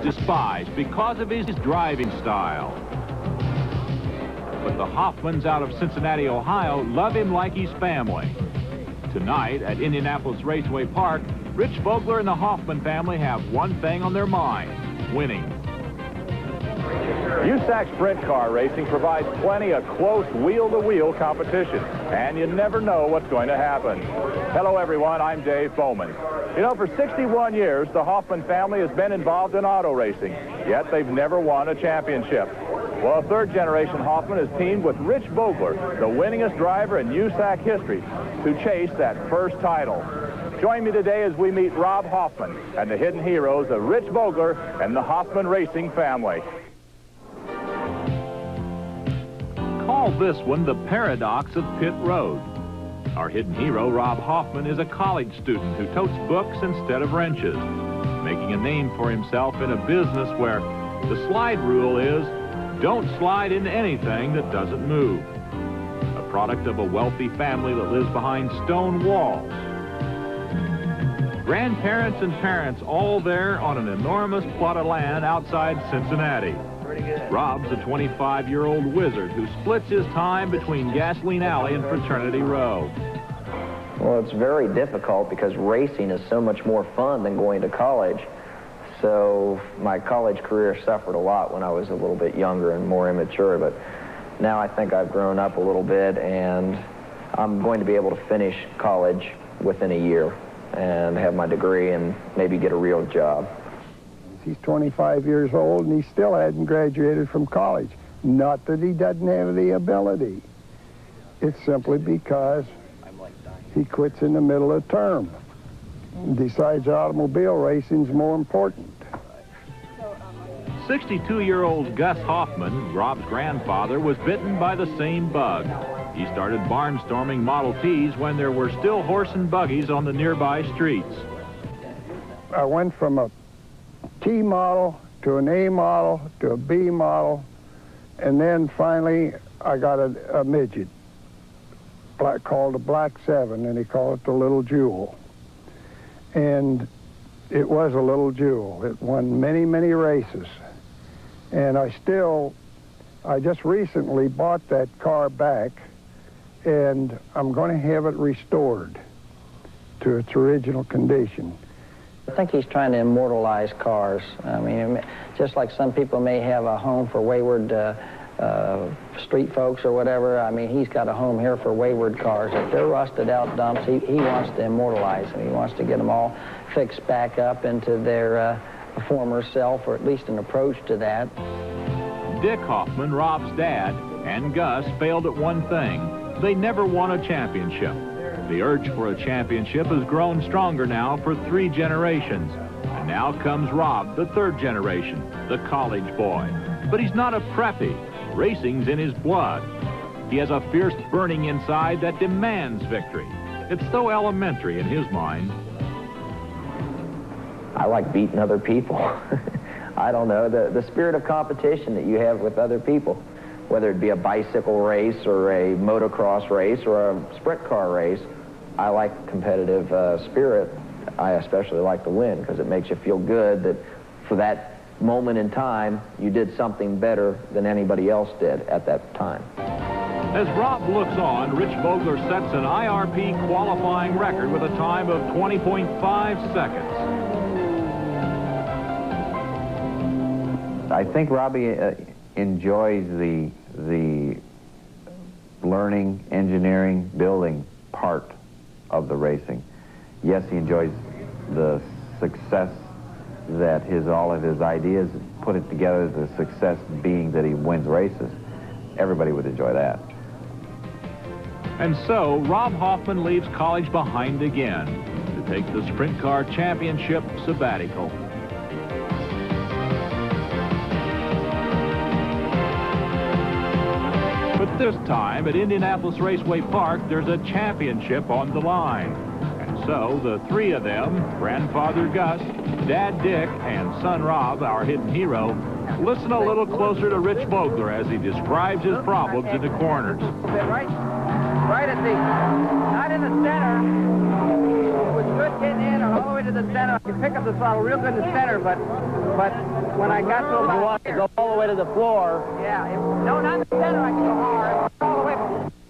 despised because of his driving style. But the Hoffmans out of Cincinnati, Ohio, love him like he's family. Tonight at Indianapolis Raceway Park, Rich Vogler and the Hoffman family have one thing on their mind: winning. USAC sprint car racing provides plenty of close wheel-to-wheel competition, and you never know what's going to happen. Hello, everyone. I'm Dave Bowman. You know, for 61 years, the Hoffman family has been involved in auto racing, yet they've never won a championship. Well, a third-generation Hoffman has teamed with Rich Vogler, the winningest driver in USAC history, to chase that first title. Join me today as we meet Rob Hoffman and the hidden heroes of Rich Vogler and the Hoffman racing family. Call this one the paradox of pit road. Our hidden hero, Rob Hoffman, is a college student who totes books instead of wrenches, making a name for himself in a business where the slide rule is, don't slide into anything that doesn't move. A product of a wealthy family that lives behind stone walls. Grandparents and parents all there on an enormous plot of land outside Cincinnati. Rob's a 25-year-old wizard who splits his time between Gasoline Alley and Fraternity Row. Well, it's very difficult because racing is so much more fun than going to college. So my college career suffered a lot when I was a little bit younger and more immature, but now I think I've grown up a little bit, and I'm going to be able to finish college within a year and have my degree and maybe get a real job. He's 25 years old and he still hasn't graduated from college. Not that he doesn't have the ability. It's simply because he quits in the middle of term and decides automobile racing's more important. 62-year-old Gus Hoffman, Rob's grandfather, was bitten by the same bug. He started barnstorming Model Ts when there were still horse and buggies on the nearby streets. I went from a T model to an A model to a B model, and then finally I got a midget called a Black 7, and he called it the Little Jewel. And it was a little jewel. It won many, many races. And I just recently bought that car back, and I'm going to have it restored to its original condition. I think he's trying to immortalize cars. I mean, just like some people may have a home for wayward street folks or whatever, I mean, he's got a home here for wayward cars. If they're rusted out dumps, he wants to immortalize them. He wants to get them all fixed back up into their former self, or at least an approach to that. Dick Hoffman, Rob's dad, and Gus failed at one thing. They never won a championship. The urge for a championship has grown stronger now for 3 generations. And now comes Rob, the 3rd generation, the college boy. But he's not a preppy. Racing's in his blood. He has a fierce burning inside that demands victory. It's so elementary in his mind. I like beating other people. I don't know, the spirit of competition that you have with other people, whether it be a bicycle race or a motocross race or a sprint car race. I like competitive spirit. I especially like to win because it makes you feel good that for that moment in time, you did something better than anybody else did at that time. As Rob looks on, Rich Vogler sets an IRP qualifying record with a time of 20.5 seconds. I think Robbie enjoys the learning, engineering, building part of the racing. Yes, he enjoys the success that all of his ideas put it together, the success being that he wins races. Everybody would enjoy that. And so, Rob Hoffman leaves college behind again to take the Sprint Car Championship sabbatical. But this time at Indianapolis Raceway Park, there's a championship on the line. And so the 3 of them, grandfather Gus, Dad Dick, and son Rob, our hidden hero, listen a little closer to Rich Vogler as he describes his problems in the corners. Right at the, not in the center. It was good getting in all the way to the center. I could pick up the throttle real good in the center, but when I got to about... You want to go all the way to the floor. Yeah, no, not in the center. I could go hard. All the way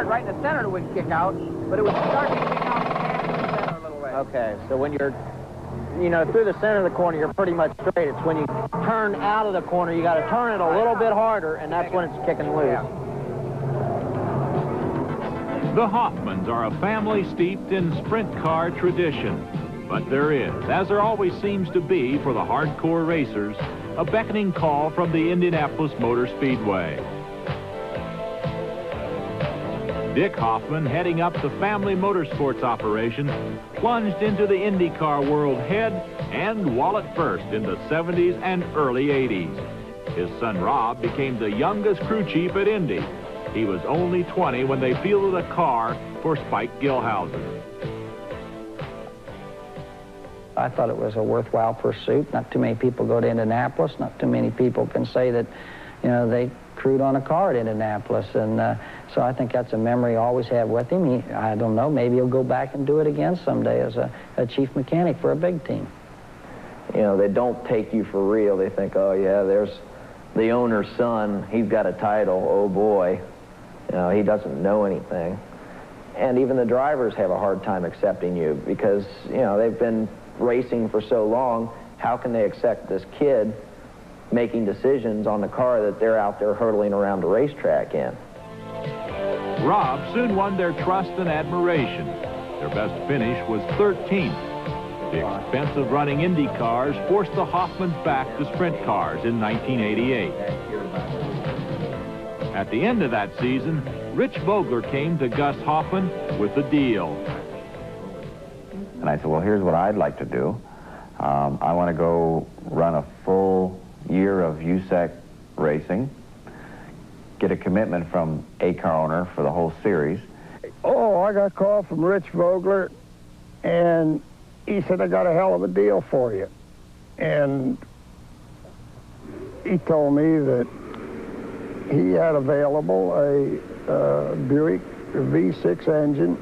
right in the center it would kick out, but it would start to kick out in the center a little way. Okay, so when you're, through the center of the corner, you're pretty much straight. It's when you turn out of the corner, you got to turn it a little bit harder, and that's when it's kicking loose. Yeah. The Hoffmans are a family steeped in sprint car tradition. But there is, as there always seems to be for the hardcore racers, a beckoning call from the Indianapolis Motor Speedway. Dick Hoffman, heading up the family motorsports operation, plunged into the IndyCar world head and wallet first in the 70s and early 80s. His son Rob became the youngest crew chief at Indy. He was only 20 when they fielded a car for Spike Gilhousen. I thought it was a worthwhile pursuit. Not too many people go to Indianapolis. Not too many people can say that, they crewed on a car at Indianapolis. And so I think that's a memory I always have with him. I don't know, maybe he'll go back and do it again someday as a chief mechanic for a big team. They don't take you for real. They think, oh, yeah, there's the owner's son. He's got a title. Oh, boy. He doesn't know anything. And even the drivers have a hard time accepting you because, they've been racing for so long. How can they accept this kid making decisions on the car that they're out there hurtling around the racetrack in? Rob soon won their trust and admiration. Their best finish was 13th. The expense of running Indy cars forced the Hoffmans back to sprint cars in 1988. At the end of that season, Rich Vogler came to Gus Hoffman with a deal. And I said, well, here's what I'd like to do. I want to go run a full year of USAC racing, get a commitment from a car owner for the whole series. Oh, I got a call from Rich Vogler, and he said, I got a hell of a deal for you. And he told me that he had available a Buick V6 engine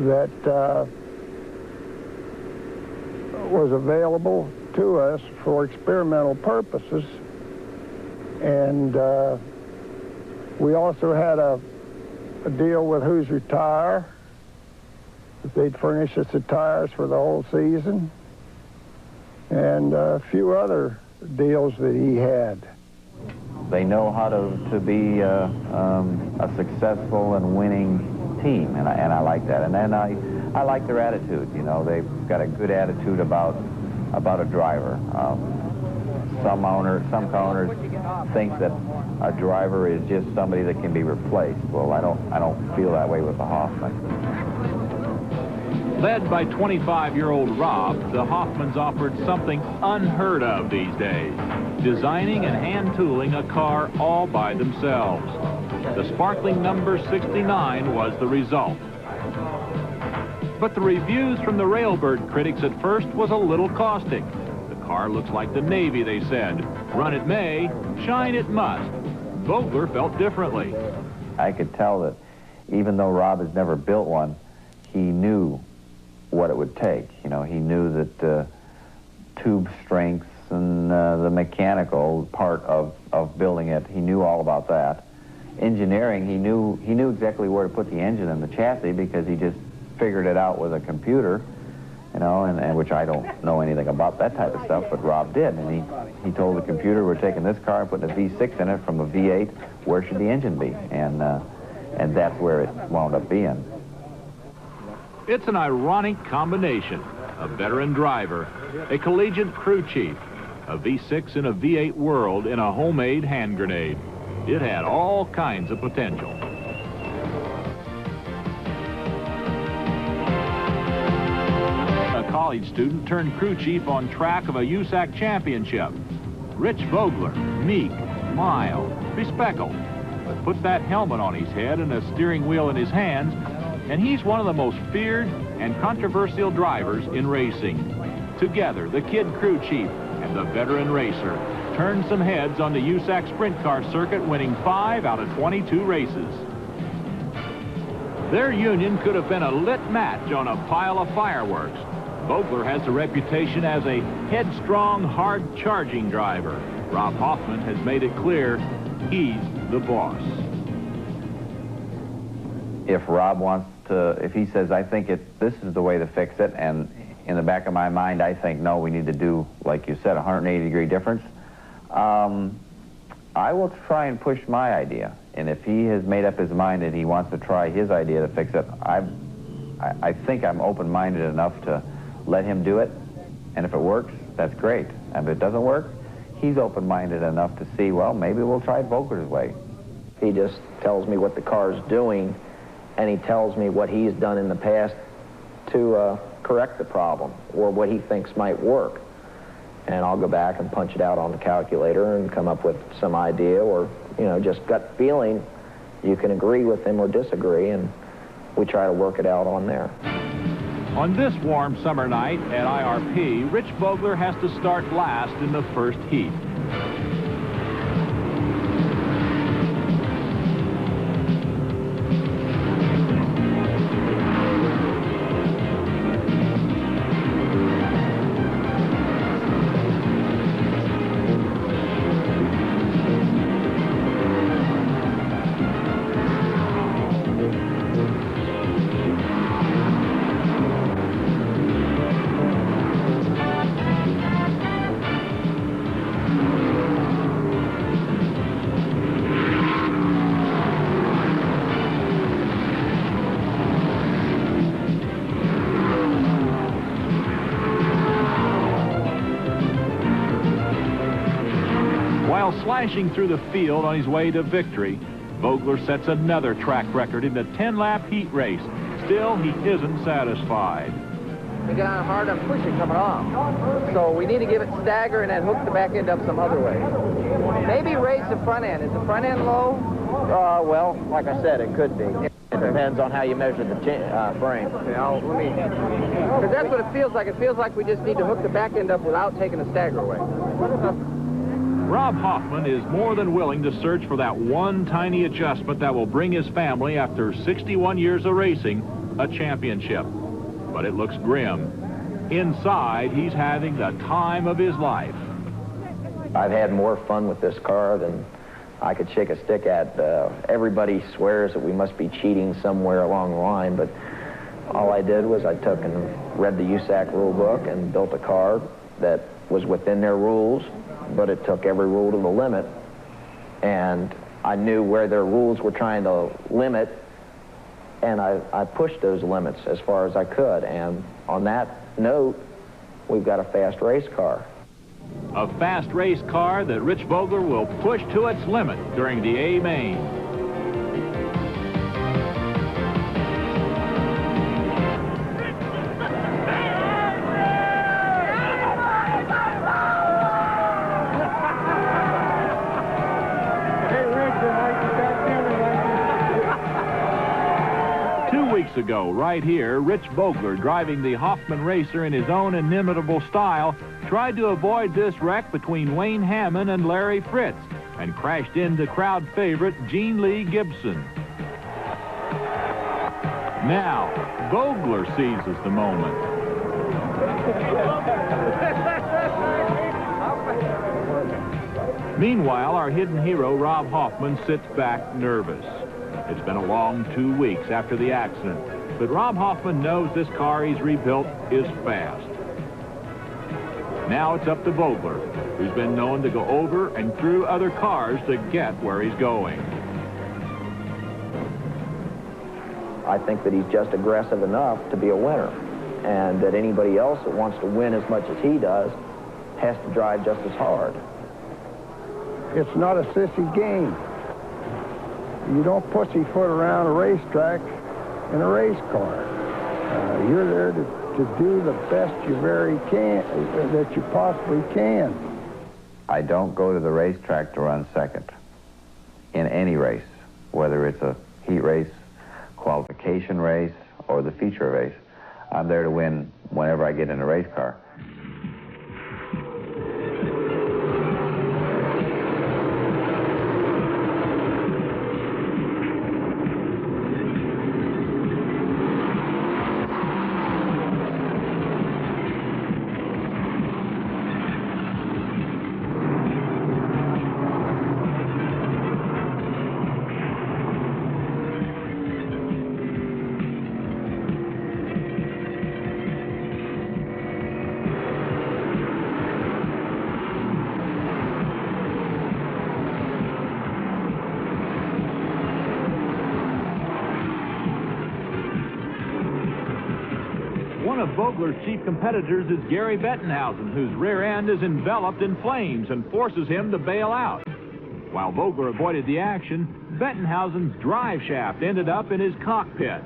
that was available to us for experimental purposes. And we also had a deal with Hoosier Tire. They'd furnish us the tires for the whole season. And a few other deals that he had. They know how to be a successful and winning team, and I like that. And then I like their attitude. They've got a good attitude about a driver. Some car owners think that a driver is just somebody that can be replaced. Well, I don't feel that way with the Hoffman. Led by 25-year-old Rob, the Hoffmans offered something unheard of these days, designing and hand-tooling a car all by themselves. The sparkling number 69 was the result. But the reviews from the Railbird critics at first was a little caustic. The car looks like the Navy, they said. Run it may, shine it must. Vogler felt differently. I could tell that even though Rob has never built one, he knew what it would take. He knew that tube strengths and the mechanical part of building it, he knew all about that. Engineering, he knew exactly where to put the engine and the chassis because he just figured it out with a computer, and which I don't know anything about that type of stuff, but Rob did. And he told the computer, we're taking this car and putting a V6 in it from a V8, where should the engine be? And that's where it wound up being. It's an ironic combination. A veteran driver, a collegiate crew chief, a V6 in a V8 world in a homemade hand grenade. It had all kinds of potential. A college student turned crew chief on track of a USAC championship. Rich Vogler, meek, mild, respectful, but put that helmet on his head and a steering wheel in his hands, and he's one of the most feared and controversial drivers in racing. Together, the kid crew chief and the veteran racer turned some heads on the USAC sprint car circuit, winning 5 out of 22 races. Their union could have been a lit match on a pile of fireworks, Vogler has a reputation as a headstrong, hard-charging driver. Rob Hoffman has made it clear he's the boss. If Rob wants to, if he says, I think this is the way to fix it, and in the back of my mind, I think, no, we need to do, like you said, a 180-degree difference, I will try and push my idea. And if he has made up his mind that he wants to try his idea to fix it, I think I'm open-minded enough to let him do it. And if it works, that's great. And if it doesn't work, he's open-minded enough to see, well, maybe we'll try Vogler's way. He just tells me what the car's doing, and he tells me what he's done in the past to correct the problem, or what he thinks might work. And I'll go back and punch it out on the calculator and come up with some idea, or, you know, just gut feeling. You can agree with him or disagree, and we try to work it out on there. On this warm summer night at IRP, Rich Vogler has to start last in the first heat. Slashing through the field on his way to victory, Vogler sets another track record in the 10-lap heat race. Still, he isn't satisfied. We get on hard and push it coming off. So we need to give it stagger and then hook the back end up some other way. Maybe raise the front end. Is the front end low? Well, like I said, it could be. It depends on how you measure the frame. Okay, because that's what it feels like. It feels like we just need to hook the back end up without taking the stagger away. Rob Hoffman is more than willing to search for that one tiny adjustment that will bring his family, after 61 years of racing, a championship. But it looks grim. Inside, he's having the time of his life. I've had more fun with this car than I could shake a stick at. Everybody swears that we must be cheating somewhere along the line, but all I did was I took and read the USAC rule book and built a car that was within their rules, but it took every rule to the limit, and I knew where their rules were trying to limit, and I pushed those limits as far as I could. And on that note, we've got a fast race car. A fast race car that Rich Vogler will push to its limit during the A-Main. Ago, right here, Rich Vogler, driving the Hoffman Racer in his own inimitable style, tried to avoid this wreck between Wayne Hammond and Larry Fritz and crashed into crowd favorite Gene Lee Gibson. Now, Vogler seizes the moment. Meanwhile, our hidden hero, Rob Hoffman, sits back nervous. It's been a long 2 weeks after the accident, but Rob Hoffman knows this car he's rebuilt is fast. Now it's up to Vogler, who's been known to go over and through other cars to get where he's going. I think that he's just aggressive enough to be a winner, and that anybody else that wants to win as much as he does has to drive just as hard. It's not a sissy game. You don't pussyfoot around a racetrack in a race car. You're there to do the best you that you possibly can. I don't go to the racetrack to run second in any race, whether it's a heat race, qualification race, or the feature race. I'm there to win whenever I get in a race car. of Vogler's chief competitors is Gary Bettenhausen, whose rear end is enveloped in flames and forces him to bail out. While Vogler avoided the action, Bettenhausen's drive shaft ended up in his cockpit.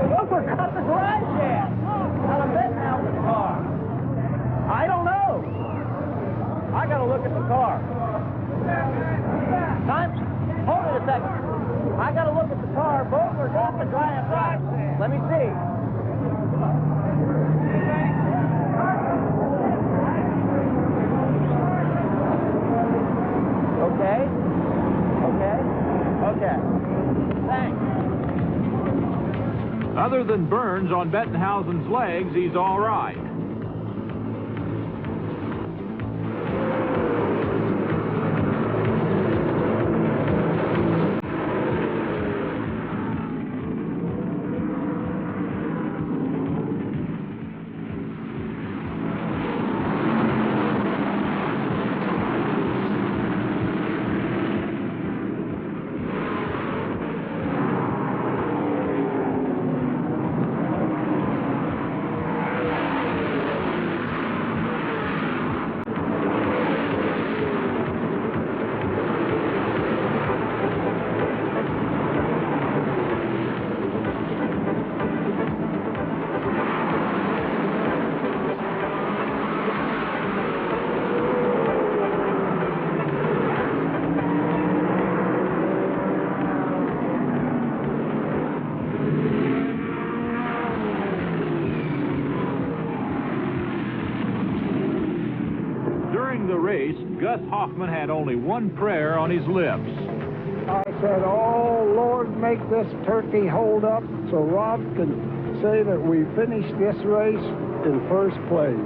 Vogler cut the drive shaft out of Bettenhausen's car. I don't know. I got to look at the car. Hold it a second. I got to look at the car. Vogler got the drive shaft. Let me see. Okay. Thanks. Other than burns on Bettenhausen's legs, he's all right. Gus Hoffman had only one prayer on his lips. I said, oh, Lord, make this turkey hold up so Rob can say that we finished this race in first place.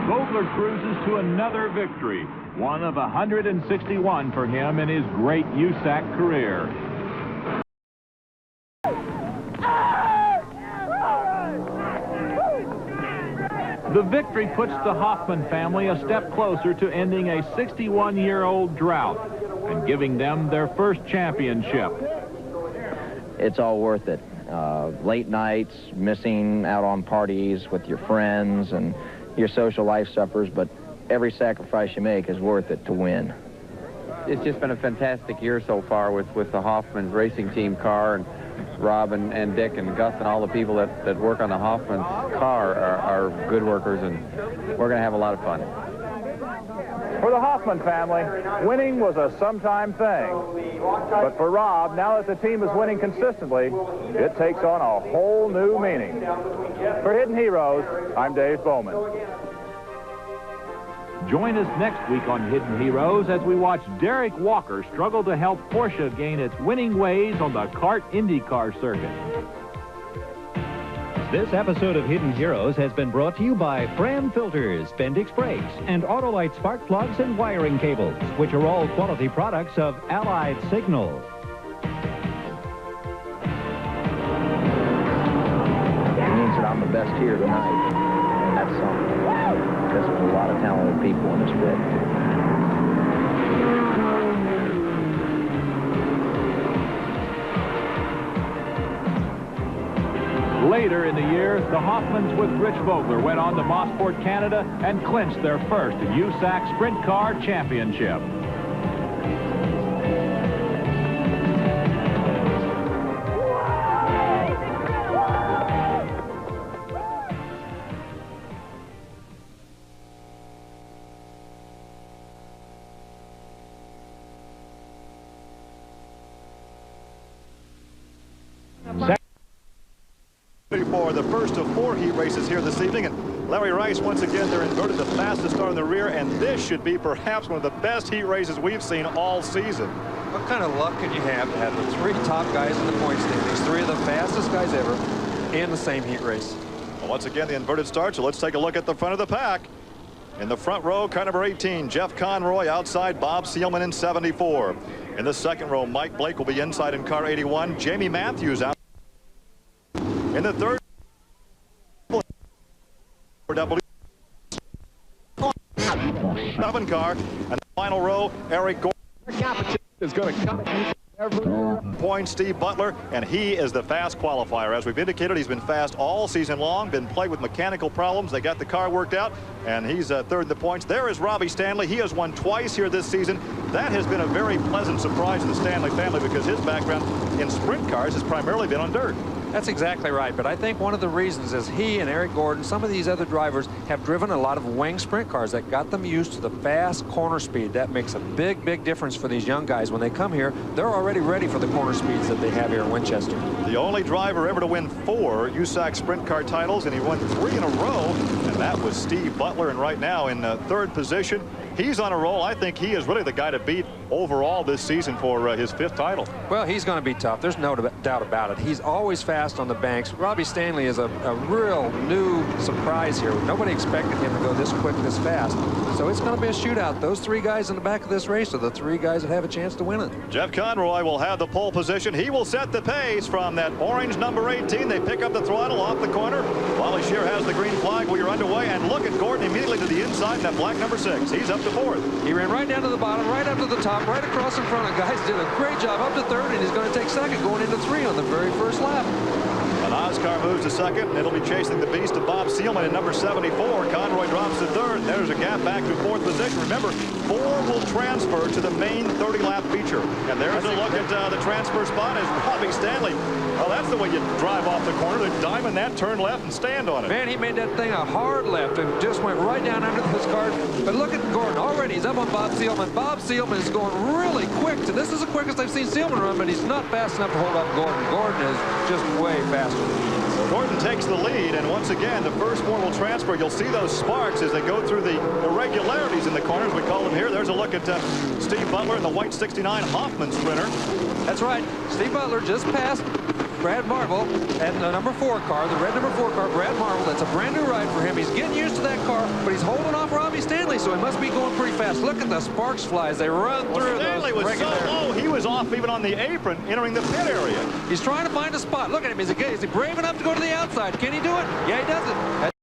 Vogler cruises to another victory, one of 161 for him in his great USAC career. The victory puts the Hoffman family a step closer to ending a 61-year-old drought and giving them their first championship. It's all worth it. Late nights, missing out on parties with your friends, and your social life suffers, but every sacrifice you make is worth it to win. It's just been a fantastic year so far with the Hoffman racing team car, and Rob and Dick and Gus and all the people that work on the Hoffman car are good workers, and we're going to have a lot of fun. For the Hoffman family, winning was a sometime thing. But for Rob, now that the team is winning consistently, it takes on a whole new meaning. For Hidden Heroes, I'm Dave Bowman. Join us next week on Hidden Heroes as we watch Derek Walker struggle to help Porsche gain its winning ways on the kart IndyCar circuit. This episode of Hidden Heroes has been brought to you by Fram Filters, Bendix Brakes, and Autolite Spark Plugs and Wiring Cables, which are all quality products of Allied Signal. It means that I'm the best here tonight. And that's something. Because there's a lot of talented people in this pit. Later in the year, the Hoffmans with Rich Vogler went on to Mosport, Canada, and clinched their first USAC Sprint Car Championship. For the first of 4 heat races here this evening, and Larry Rice once again they're inverted, the fastest car in the rear, and this should be perhaps one of the best heat races we've seen all season. What kind of luck can you have to have the 3 top guys in the point standings, 3 of the fastest guys ever in the same heat race? Well, once again the inverted start, so let's take a look at the front of the pack. In the front row, car number 18, Jeff Conroy. Outside, Bob Seelman in 74. In the second row, Mike Blake will be inside in car 81. Jamie Matthews out. In the third, car, and the final row, Eric Gordon is going to come. Point Steve Butler, and he is the fast qualifier. As we've indicated, he's been fast all season long, been plagued with mechanical problems. They got the car worked out, and he's third in the points. There is Robbie Stanley. He has won twice here this season. That has been a very pleasant surprise to the Stanley family because his background in sprint cars has primarily been on dirt. That's exactly right, but I think one of the reasons is he and Eric Gordon, some of these other drivers, have driven a lot of wing sprint cars that got them used to the fast corner speed. That makes a big, big difference for these young guys. When they come here, they're already ready for the corner speeds that they have here in Winchester. The only driver ever to win 4 USAC sprint car titles, and he won 3 in a row, and that was Steve Butler. And right now in third position, he's on a roll. I think he is really the guy to beat overall this season for his 5th title. Well, he's going to be tough. There's no doubt about it. He's always fast on the banks. Robbie Stanley is a real new surprise here. Nobody expected him to go this quick, this fast. So it's going to be a shootout. Those 3 guys in the back of this race are the 3 guys that have a chance to win it. Jeff Conroy will have the pole position. He will set the pace from that orange number 18. They pick up the throttle off the corner. Wally Shear has the green flag. We are underway, and look at Gordon immediately to the inside in that black number 6. He's up to 4th. He ran right down to the bottom, right up to the top, right across in front of guys. Did a great job up to 3rd, and he's going to take 2nd going into 3 on the very first lap. And Oscar moves to 2nd, and it'll be chasing the beast of Bob Seelman in number 74. Conroy drops to 3rd. There's a gap back to 4th position. Remember, 4 will transfer to the main 30-lap feature. And there's a look at the transfer spot as Robbie Stanley. Well, that's the way you drive off the corner. They diamond that, turn left, and stand on it. Man, he made that thing a hard left and just went right down under this car. But look at Gordon. Already he's up on Bob Seelman. Bob Seelman is going really quick. This is the quickest I've seen Seelman run, but he's not fast enough to hold up Gordon. Gordon is just way faster than he is. Gordon takes the lead, and once again, the first 4 will transfer. You'll see those sparks as they go through the irregularities in the corners, we call them here. There's a look at Steve Butler in the white 69 Hoffman sprinter. That's right. Steve Butler just passed Brad Marvel at the number 4 car, the red number 4 car, Brad Marvel. That's a brand new ride for him. He's getting used to that car, but he's holding off Robbie Stanley, so he must be going pretty fast. Look at the sparks fly as they run through. Stanley was so low, he was off even on the apron entering the pit area. He's trying to find a spot. Look at him. Is he brave enough to go to the outside? Can he do it? Yeah, he does it.